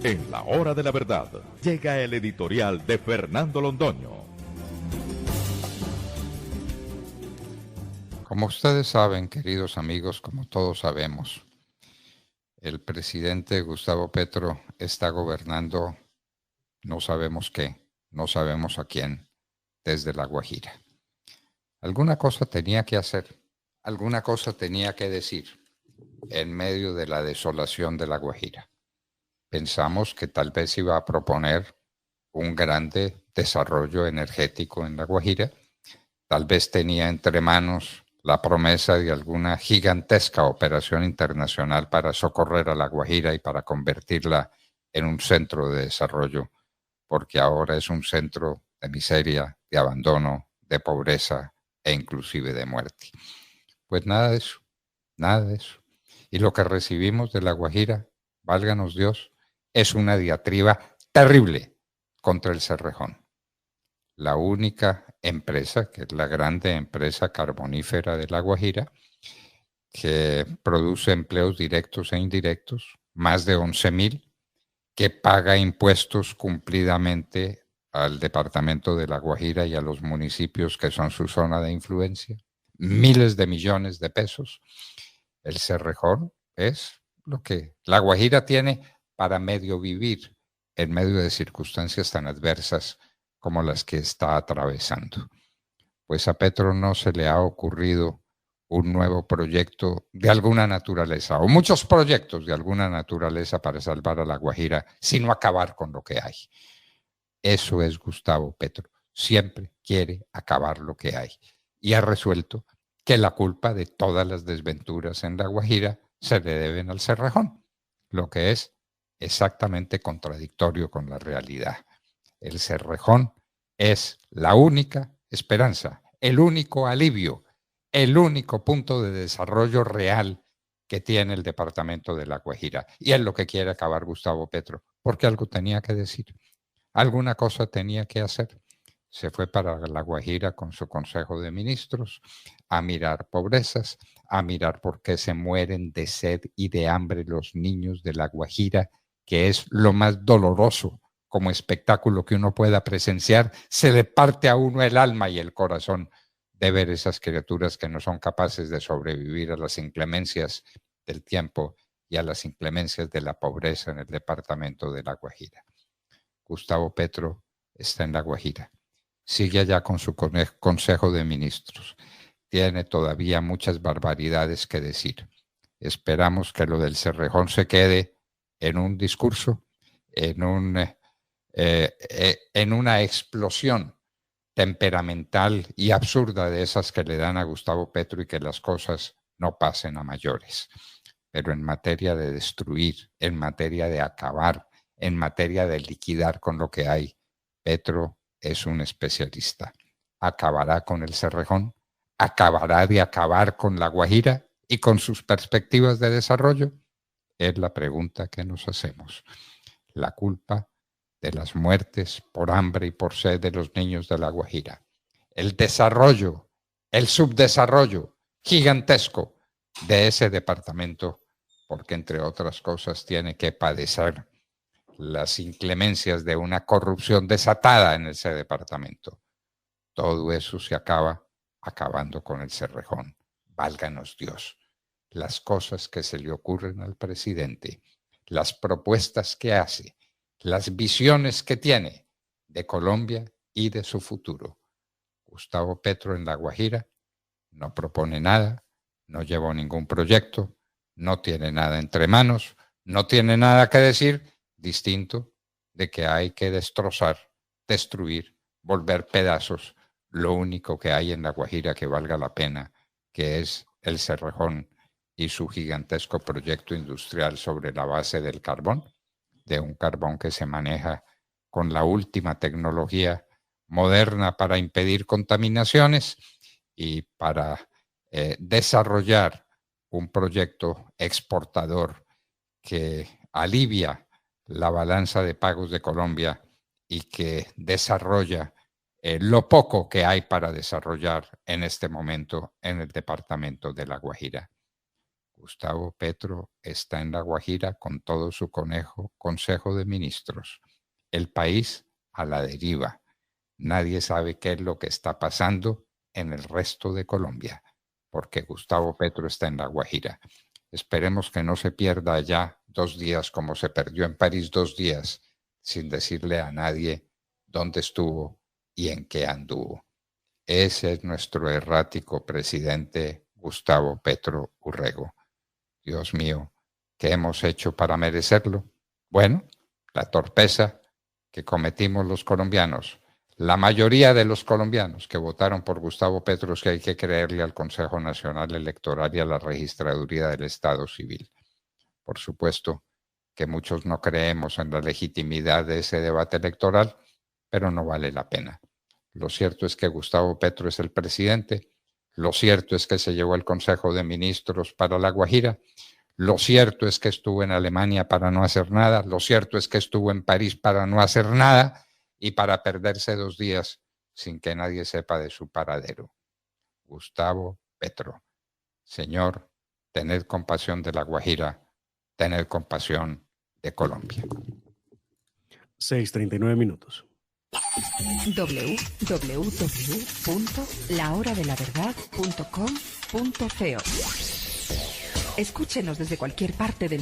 En la hora de la verdad, llega el editorial de Fernando Londoño. Como ustedes saben, queridos amigos, como todos sabemos, el presidente Gustavo Petro está gobernando no sabemos qué, no sabemos a quién, desde La Guajira. Alguna cosa tenía que hacer, alguna cosa tenía que decir en medio de la desolación de La Guajira. Pensamos que tal vez iba a proponer un grande desarrollo energético en La Guajira. Tal vez tenía entre manos la promesa de alguna gigantesca operación internacional para socorrer a La Guajira y para convertirla en un centro de desarrollo, porque ahora es un centro de miseria, de abandono, de pobreza e inclusive de muerte. Pues nada de eso, nada de eso. Y lo que recibimos de La Guajira, válganos Dios, es una diatriba terrible contra el Cerrejón. La única empresa, que es la grande empresa carbonífera de La Guajira, que produce empleos directos e indirectos, más de 11,000, que paga impuestos cumplidamente al departamento de La Guajira y a los municipios que son su zona de influencia, miles de millones de pesos. El Cerrejón es lo que La Guajira tiene para medio vivir en medio de circunstancias tan adversas como las que está atravesando. Pues a Petro no se le ha ocurrido un nuevo proyecto de alguna naturaleza, o muchos proyectos de alguna naturaleza para salvar a La Guajira, sino acabar con lo que hay. Eso es Gustavo Petro. Siempre quiere acabar lo que hay. Y ha resuelto que la culpa de todas las desventuras en La Guajira se le deben al Cerrejón, lo que es exactamente contradictorio con la realidad. El Cerrejón es la única esperanza, el único alivio, el único punto de desarrollo real que tiene el departamento de La Guajira. Y es lo que quiere acabar Gustavo Petro, porque algo tenía que decir, alguna cosa tenía que hacer. Se fue para La Guajira con su Consejo de Ministros a mirar pobrezas, a mirar por qué se mueren de sed y de hambre los niños de La Guajira, que es lo más doloroso como espectáculo que uno pueda presenciar. Se le parte a uno el alma y el corazón de ver esas criaturas que no son capaces de sobrevivir a las inclemencias del tiempo y a las inclemencias de la pobreza en el departamento de La Guajira. Gustavo Petro está en La Guajira. Sigue allá con su Consejo de Ministros. Tiene todavía muchas barbaridades que decir. Esperamos que lo del Cerrejón se quede en un discurso, en una explosión temperamental y absurda de esas que le dan a Gustavo Petro, y que las cosas no pasen a mayores. Pero en materia de destruir, en materia de acabar, en materia de liquidar con lo que hay, Petro es un especialista. Acabará con el Cerrejón, acabará de acabar con La Guajira y con sus perspectivas de desarrollo. Es la pregunta que nos hacemos. La culpa de las muertes por hambre y por sed de los niños de La Guajira, el desarrollo, el subdesarrollo gigantesco de ese departamento, porque entre otras cosas tiene que padecer las inclemencias de una corrupción desatada en ese departamento. Todo eso se acaba acabando con el Cerrejón. Válganos Dios. Las cosas que se le ocurren al presidente, las propuestas que hace, las visiones que tiene de Colombia y de su futuro. Gustavo Petro en La Guajira no propone nada, no lleva ningún proyecto, no tiene nada entre manos, no tiene nada que decir distinto de que hay que destrozar, destruir, volver pedazos lo único que hay en La Guajira que valga la pena, que es el Cerrejón y su gigantesco proyecto industrial sobre la base del carbón, de un carbón que se maneja con la última tecnología moderna para impedir contaminaciones y para desarrollar un proyecto exportador que alivia la balanza de pagos de Colombia y que desarrolla lo poco que hay para desarrollar en este momento en el departamento de La Guajira. Gustavo Petro está en La Guajira con todo su consejo de ministros. El país a la deriva. Nadie sabe qué es lo que está pasando en el resto de Colombia, porque Gustavo Petro está en La Guajira. Esperemos que no se pierda allá 2 días como se perdió en París 2 días, sin decirle a nadie dónde estuvo y en qué anduvo. Ese es nuestro errático presidente Gustavo Petro Urrego. Dios mío, ¿qué hemos hecho para merecerlo? Bueno, la torpeza que cometimos los colombianos. La mayoría de los colombianos que votaron por Gustavo Petro, es que hay que creerle al Consejo Nacional Electoral y a la Registraduría del Estado Civil. Por supuesto que muchos no creemos en la legitimidad de ese debate electoral, pero no vale la pena. Lo cierto es que Gustavo Petro es el presidente. Lo cierto es que se llevó el Consejo de Ministros para La Guajira. Lo cierto es que estuvo en Alemania para no hacer nada. Lo cierto es que estuvo en París para no hacer nada y para perderse 2 días sin que nadie sepa de su paradero. Gustavo Petro. Señor, tened compasión de La Guajira, tened compasión de Colombia. 6:39. www.lahoradelaverdad.com.co. Escúchenos desde cualquier parte del mundo.